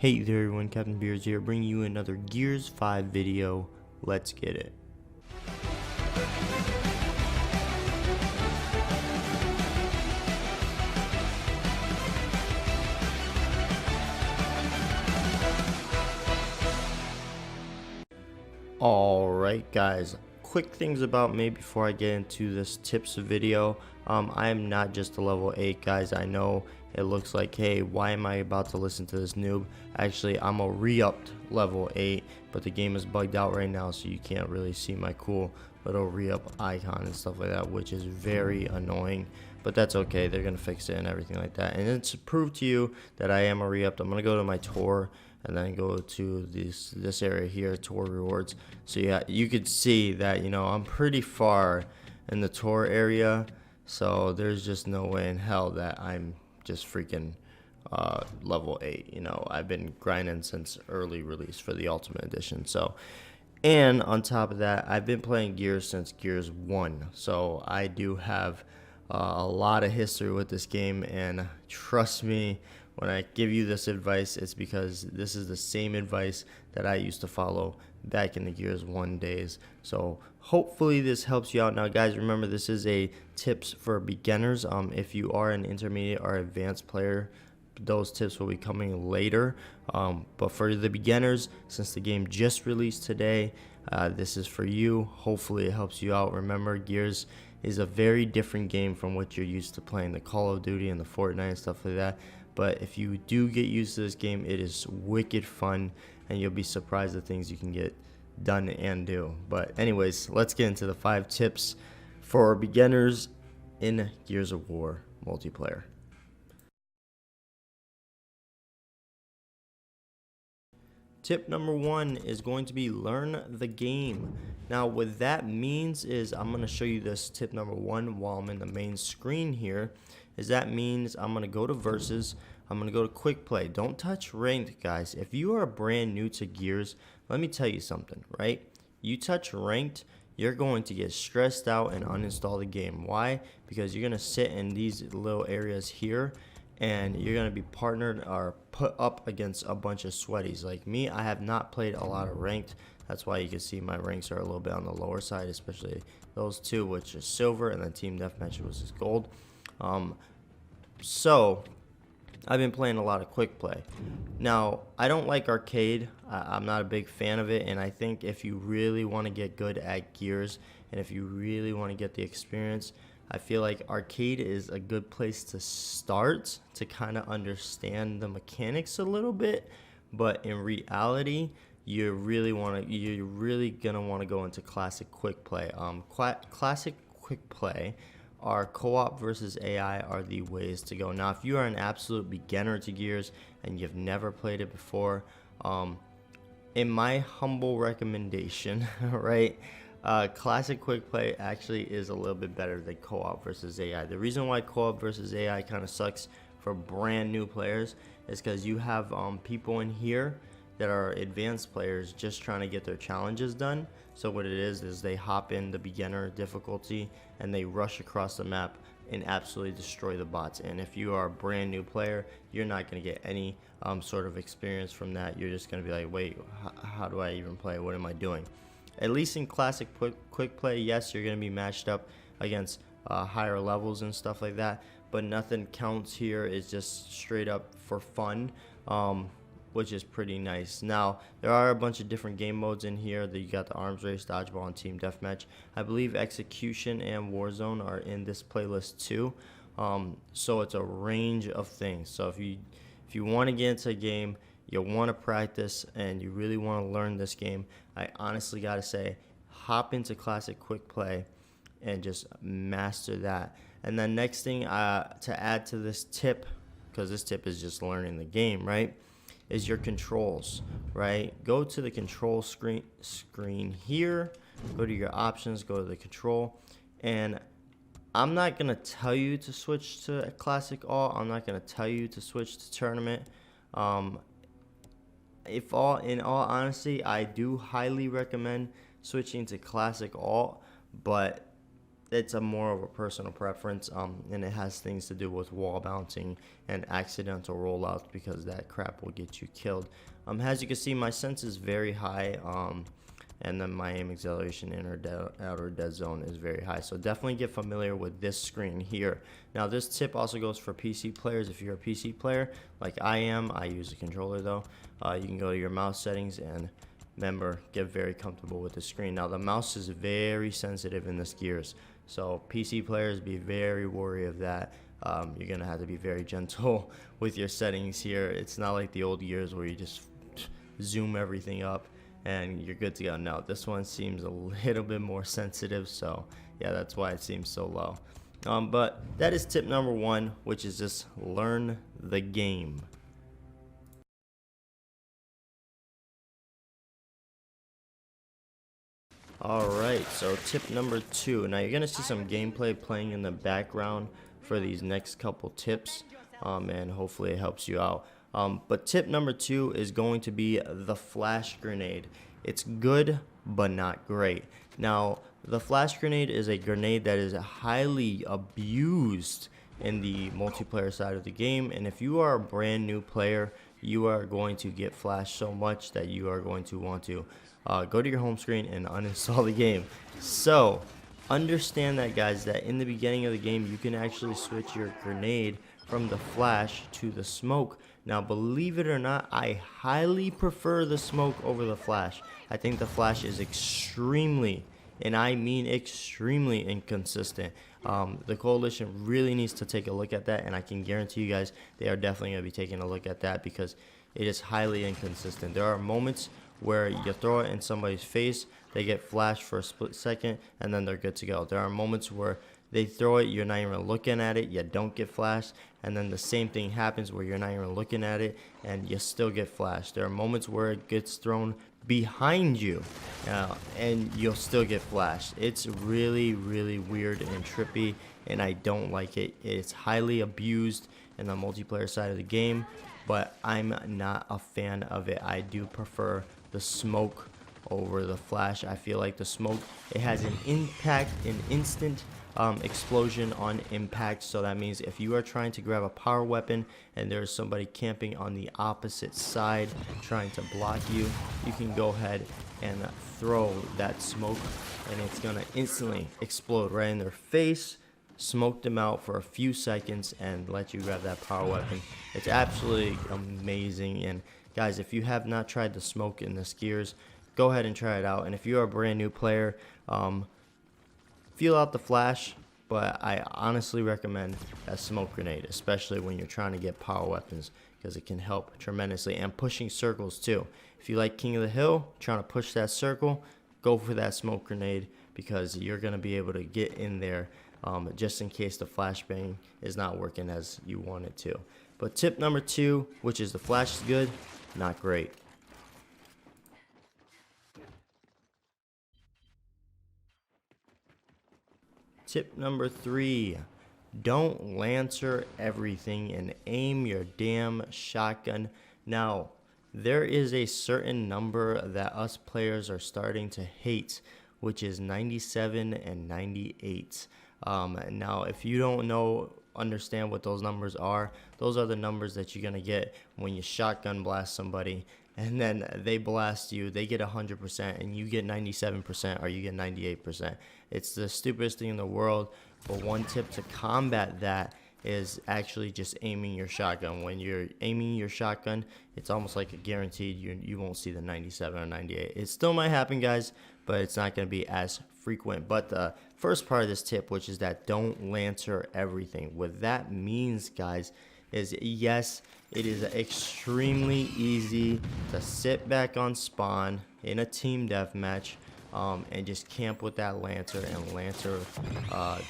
Hey there everyone, Captain BEARDZ here, bringing you another Gears 5 video. Let's get it. Alright guys, quick things about me before I get into this tips video. I am not just a level 8 guys. I know it looks like, hey, why am I about to listen to this noob? Actually, I'm a re-upped level 8, but the game is bugged out right now, so you can't really see my cool little re-up icon and stuff like that, which is very annoying. But that's okay, they're gonna fix it and everything like that. And then to prove to you that I am a re-upped, I'm gonna go to my tour and then go to this area here, tour rewards. So yeah, you could see that, you know, I'm pretty far in the tour area, so there's just no way in hell that I'm just freaking level 8. You know, I've been grinding since early release for the Ultimate Edition. So, and on top of that, I've been playing Gears since Gears 1, so I do have a lot of history with this game. And trust me, when I give you this advice, it's because this is the same advice that I used to follow back in the Gears 1 days. So hopefully this helps you out. Now guys, remember, this is a tips for beginners. If you are an intermediate or advanced player, those tips will be coming later. But for the beginners, since the game just released today, this is for you. Hopefully it helps you out. Remember, Gears is a very different game from what you're used to playing, the Call of Duty and the Fortnite and stuff like that. But if you do get used to this game, it is wicked fun, and you'll be surprised at things you can get done and do. But anyways, let's get into the 5 tips for beginners in Gears of War multiplayer. Tip number 1 is going to be learn the game. Now what that means is, I'm going to show you this tip number 1 while I'm in the main screen here. That means I'm going to go to versus, I'm going to go to quick play. Don't touch ranked, guys. If you are brand new to Gears, let me tell you something, right? You touch ranked, you're going to get stressed out and uninstall the game. Why? Because you're going to sit in these little areas here, and you're going to be partnered or put up against a bunch of sweaties. Like me, I have not played a lot of ranked. That's why you can see my ranks are a little bit on the lower side, especially those two, which is silver, and then team deathmatch, which is gold. So I've been playing a lot of quick play. Now, I don't like arcade. I'm not a big fan of it, and I think if you really want to get good at Gears, and if you really want to get the experience, I feel like arcade is a good place to start to kind of understand the mechanics a little bit. But in reality, you're really gonna want to go into classic quick play. Classic quick play, our co-op versus AI are the ways to go. Now, if you are an absolute beginner to Gears and you've never played it before, in my humble recommendation, right, classic quick play actually is a little bit better than co-op versus AI. The reason why co-op versus AI kind of sucks for brand new players is because you have people in here that are advanced players just trying to get their challenges done. So what it is they hop in the beginner difficulty and they rush across the map and absolutely destroy the bots. And if you are a brand new player, you're not going to get any sort of experience from that. You're just going to be like, wait, how do I even play? What am I doing? At least in classic quick play, yes, you're going to be matched up against higher levels and stuff like that, but nothing counts here. It's just straight up for fun, which is pretty nice. Now, there are a bunch of different game modes in here. That you got the arms race, dodgeball, and team deathmatch. I believe execution and warzone are in this playlist too. So it's a range of things. So if you want to get into a game, you want to practice, and you really want to learn this game, I honestly got to say, hop into classic quick play and just master that. And then next thing to add to this tip, because this tip is just learning the game, right, is your controls, right? Go to the control screen here, go to your options, go to the control, and I'm not gonna tell you to switch to classic all. I'm not gonna tell you to switch to tournament. In all honesty, I do highly recommend switching to classic all, but it's a more of a personal preference, and it has things to do with wall bouncing and accidental rollouts, because that crap will get you killed. As you can see, my sense is very high, and then my aim acceleration outer dead zone is very high. So definitely get familiar with this screen here. Now this tip also goes for PC players. If you're a PC player like I am, I use a controller though, you can go to your mouse settings and remember, get very comfortable with the screen. Now the mouse is very sensitive in this Gears, so PC players, be very wary of that. You're gonna have to be very gentle with your settings here. It's not like the old Gears where you just zoom everything up and you're good to go. No, this one seems a little bit more sensitive, so yeah, that's why it seems so low. But that is tip number 1, which is just learn the game. Alright, so tip number 2. Now you're going to see some gameplay playing in the background for these next couple tips, and hopefully it helps you out. But tip number 2 is going to be the flash grenade. It's good, but not great. Now, the flash grenade is a grenade that is highly abused in the multiplayer side of the game, and if you are a brand new player, you are going to get flashed so much that you are going to want to go to your home screen and uninstall the game. So understand that, guys, that in the beginning of the game you can actually switch your grenade from the flash to the smoke. Now believe it or not, I highly prefer the smoke over the flash. I think the flash is extremely, and I mean extremely, inconsistent. The coalition really needs to take a look at that, and I can guarantee you guys they are definitely going to be taking a look at that, because it is highly inconsistent. There are moments where you throw it in somebody's face, they get flashed for a split second, and then they're good to go. There are moments where they throw it, you're not even looking at it, you don't get flashed, and then the same thing happens where you're not even looking at it and you still get flashed. There are moments where it gets thrown behind you, and you'll still get flashed. It's really, really weird and trippy, and I don't like it. It's highly abused in the multiplayer side of the game, but I'm not a fan of it. I do prefer the smoke over the flash. I feel like the smoke, it has an impact, an instant explosion on impact. So that means if you are trying to grab a power weapon and there's somebody camping on the opposite side trying to block you, you can go ahead and throw that smoke, and it's gonna instantly explode right in their face, smoke them out for a few seconds, and let you grab that power weapon. It's absolutely amazing. And guys, if you have not tried the smoke in this Gears, go ahead and try it out. And if you're a brand new player, feel out the flash, but I honestly recommend that smoke grenade, especially when you're trying to get power weapons, because it can help tremendously. And pushing circles too. If you like King of the Hill, trying to push that circle, go for that smoke grenade, because you're going to be able to get in there just in case the flashbang is not working as you want it to. But tip number 2, which is the flash is good, not great. Tip number 3, don't lancer everything and aim your damn shotgun. Now, there is a certain number that us players are starting to hate, which is 97 and 98. Now, if you don't understand what those numbers are, those are the numbers that you're gonna get when you shotgun blast somebody, and then they blast you, they get 100%, and you get 97%, or you get 98%. It's the stupidest thing in the world, but one tip to combat that is actually just aiming your shotgun. When you're aiming your shotgun, it's almost like a guaranteed you won't see the 97 or 98. It still might happen, guys, but it's not going to be as frequent. But the first part of this tip, which is that don't lancer everything. What that means, guys, is yes, it is extremely easy to sit back on spawn in a team deathmatch and just camp with that lancer and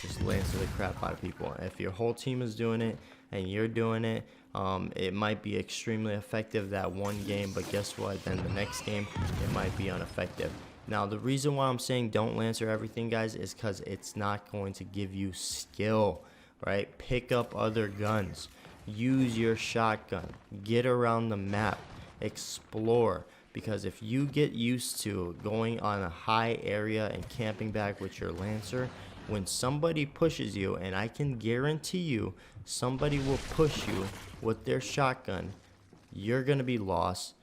just lancer the crap out of people. If your whole team is doing it and you're doing it, it might be extremely effective that one game, but guess what? Then the next game, it might be ineffective. Now, the reason why I'm saying don't lancer everything, guys, is because it's not going to give you skill, right? Pick up other guns. Use your shotgun. Get around the map. Explore. Because if you get used to going on a high area and camping back with your lancer, when somebody pushes you, and I can guarantee you somebody will push you with their shotgun, you're going to be lost.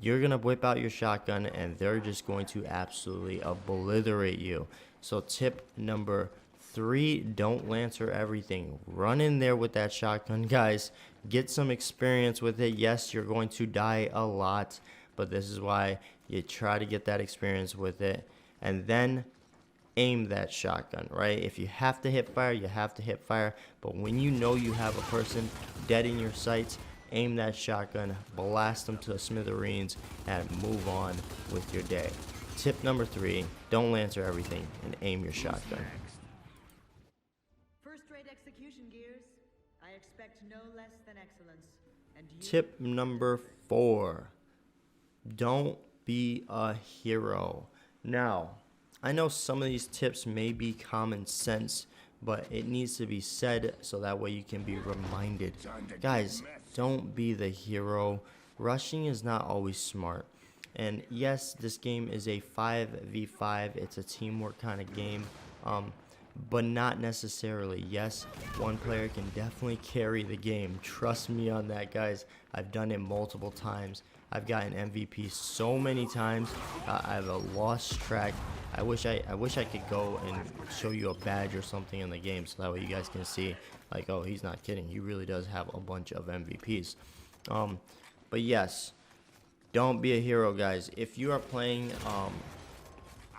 You're going to whip out your shotgun and they're just going to absolutely obliterate you. So tip number 3, don't Lancer everything. Run in there with that shotgun, guys. Get some experience with it. Yes, you're going to die a lot, but this is why you try to get that experience with it. And then aim that shotgun, right? If you have to hip fire, you have to hip fire. But when you know you have a person dead in your sights, aim that shotgun, blast them to smithereens, and move on with your day. Tip number 3, don't Lancer everything and aim your shotgun. First-rate execution, Gears. I expect no less than excellence. And you... Tip number 4, don't be a hero. Now, I know some of these tips may be common sense, but it needs to be said so that way you can be reminded. Guys, don't be the hero. Rushing is not always smart. And yes, this game is a 5v5. It's a teamwork kind of game, but not necessarily. Yes, one player can definitely carry the game. Trust me on that, guys. I've done it multiple times. I've gotten MVP so many times. I've lost track. I wish I could go and show you a badge or something in the game so that way you guys can see, like, oh, he's not kidding. He really does have a bunch of MVPs. But yes, don't be a hero, guys. If you are playing,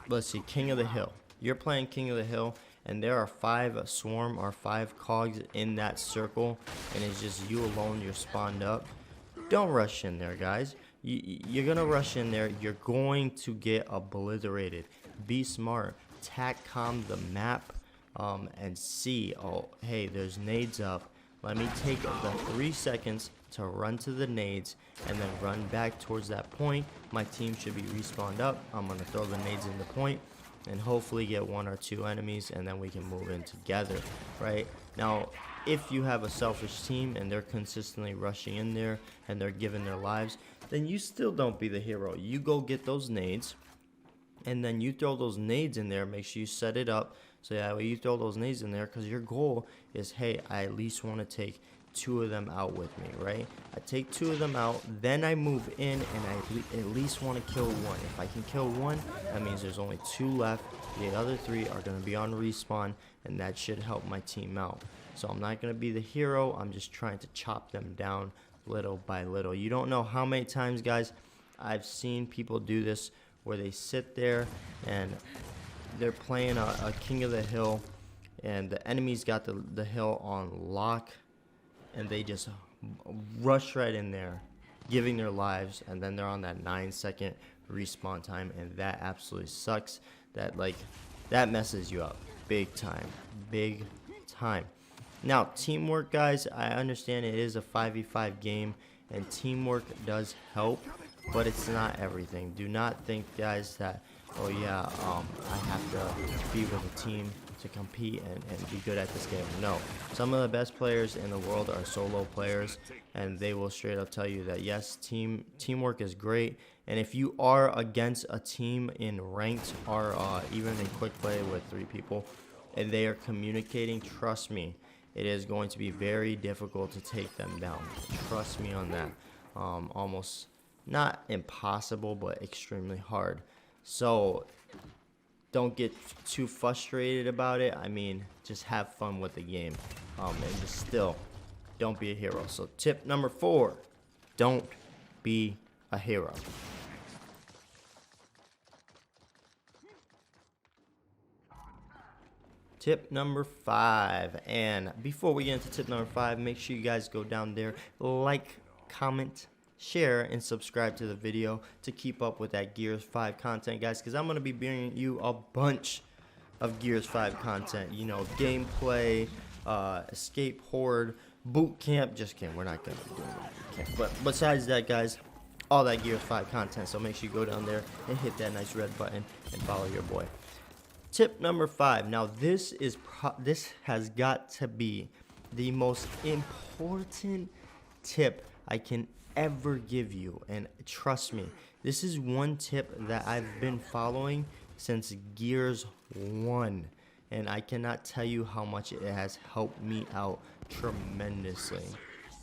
let's see, King of the Hill. You're playing King of the Hill, and there are 5 swarm or 5 cogs in that circle, and it's just you alone. You're spawned up. Don't rush in there, guys. You're gonna rush in there. You're going to get obliterated. Be smart. TACCOM the map, and see. Oh, hey, there's nades up. Let me take the 3 seconds to run to the nades and then run back towards that point. My team should be respawned up. I'm gonna throw the nades in the point and hopefully get 1 or 2 enemies, and then we can move in together, right? Now, if you have a selfish team and they're consistently rushing in there and they're giving their lives, then you still don't be the hero. You go get those nades, and then you throw those nades in there. Make sure you set it up so that way you throw those nades in there, because your goal is, hey, I at least want to take 2 of them out with me, right? I take 2 of them out, then I move in, and I at least want to kill 1. If I can kill 1, that means there's only 2 left. The other 3 are going to be on respawn, and that should help my team out. So I'm not going to be the hero. I'm just trying to chop them down little by little. You don't know how many times, guys, I've seen people do this, where they sit there and they're playing a King of the Hill, and the enemy's got the hill on lock, and they just rush right in there, giving their lives, and then they're on that 9-second respawn time, and that absolutely sucks. That messes you up big time. Now, teamwork, guys, I understand it is a 5v5 game, and teamwork does help, but it's not everything. Do not think, guys, that, oh yeah, I have to be with a team to compete and be good at this game. No, some of the best players in the world are solo players, and they will straight up tell you that yes, teamwork is great. And if you are against a team in ranked or even in quick play with 3 people and they are communicating, trust me, it is going to be very difficult to take them down. Trust me on that. Almost not impossible, but extremely hard. So don't get too frustrated about it. I mean, just have fun with the game, and just still don't be a hero. So tip number 4, don't be a hero. Tip number 5, and before we get into tip number 5, make sure you guys go down there, like, comment, share, and subscribe to the video to keep up with that Gears 5 content, guys, because I'm going to be bringing you a bunch of Gears 5 content. You know, gameplay, escape horde, boot camp. Just kidding, we're not going to be doing boot camp. But besides that, guys, all that Gears 5 content, so make sure you go down there and hit that nice red button and follow your boy. Tip number 5. Now, this has got to be the most important tip I can ever give you, and trust me, this is one tip that I've been following since Gears 1, and I cannot tell you how much it has helped me out tremendously.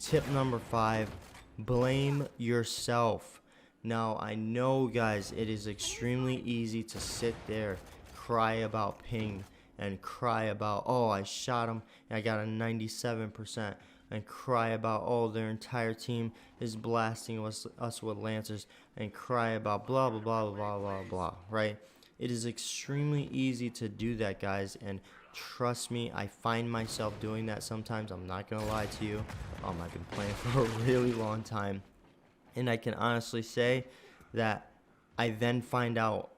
Tip number 5, blame yourself. Now, I know, guys, it is extremely easy to sit there, cry about ping, and cry about, oh, I shot him and I got a 97%, and cry about, oh, their entire team is blasting us with lancers, and cry about blah, blah, blah, blah, blah, blah, right? It is extremely easy to do that, guys, and trust me, I find myself doing that sometimes. I'm not going to lie to you. I've been playing for a really long time. And I can honestly say that I then find out,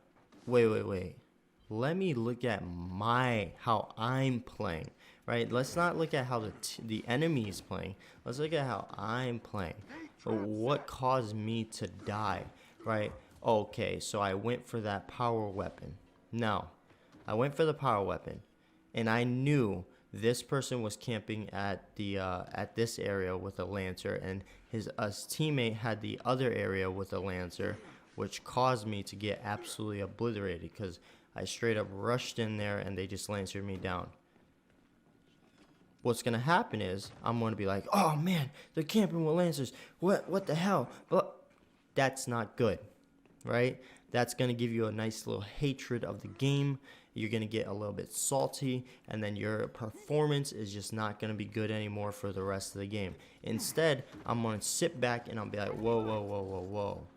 wait. Let me look at how I'm playing, right? Let's not look at how the enemy is playing. Let's look at how I'm playing. So what caused me to die, right? Okay, so I went for that power weapon. Now, I went for the power weapon, and I knew this person was camping at this area with a lancer, and his teammate had the other area with a lancer, which caused me to get absolutely obliterated because I straight up rushed in there and they just lancered me down. What's gonna happen is I'm gonna be like, oh man, they're camping with lancers. What the hell? But that's not good, right? That's gonna give you a nice little hatred of the game. You're gonna get a little bit salty, and then your performance is just not gonna be good anymore for the rest of the game. Instead, I'm gonna sit back and I'll be like, whoa.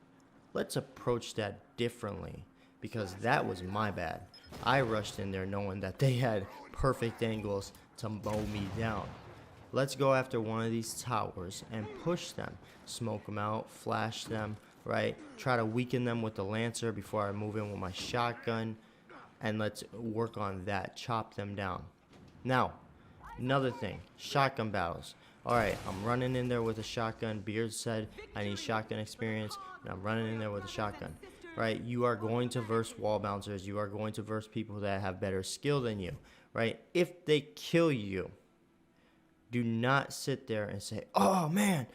Let's approach that differently, because that was my bad. I rushed in there knowing that they had perfect angles to mow me down. Let's go after one of these towers and push them, smoke them out, flash them, right? Try to weaken them with the lancer before I move in with my shotgun, and let's work on that, chop them down. Now, another thing, shotgun battles. Alright, I'm running in there with a shotgun. BEARDZ said I need shotgun experience, and I'm running in there with a shotgun. Right? You are going to verse wall bouncers. You are going to verse people that have better skill than you. Right? If they kill you, do not sit there and say, oh man,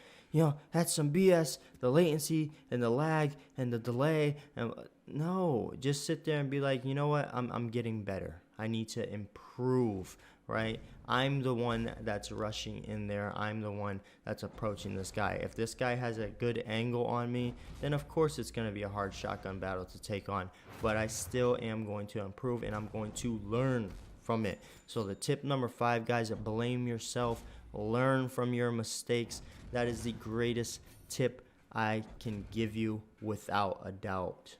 that's some BS, the latency and the lag and the delay. And no, just sit there and be like, you know what, I'm getting better. I need to improve, right? I'm the one that's rushing in there. I'm the one that's approaching this guy. If this guy has a good angle on me, then of course it's going to be a hard shotgun battle to take on. But I still am going to improve, and I'm going to learn from it. So the tip number 5, guys, blame yourself. Learn from your mistakes. That is the greatest tip I can give you without a doubt.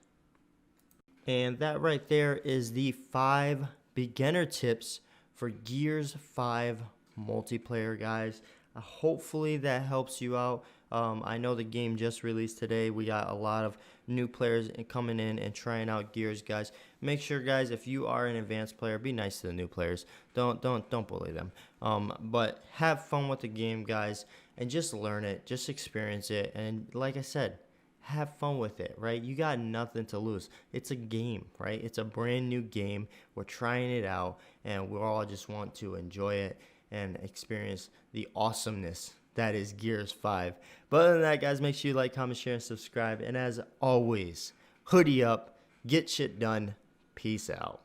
And that right there is the 5 beginner tips for Gears 5 multiplayer, guys. Hopefully that helps you out. I know the game just released today. We got a lot of new players coming in and trying out Gears, guys. Make sure, guys, if you are an advanced player, be nice to the new players. Don't bully them. But have fun with the game, guys, and just learn it, just experience it, and like I said, have fun with it, right? You got nothing to lose. It's a game, right? It's a brand new game. We're trying it out, and we all just want to enjoy it and experience the awesomeness that is Gears 5. But other than that, guys, make sure you like, comment, share, and subscribe. And as always, hoodie up, get shit done. Peace out.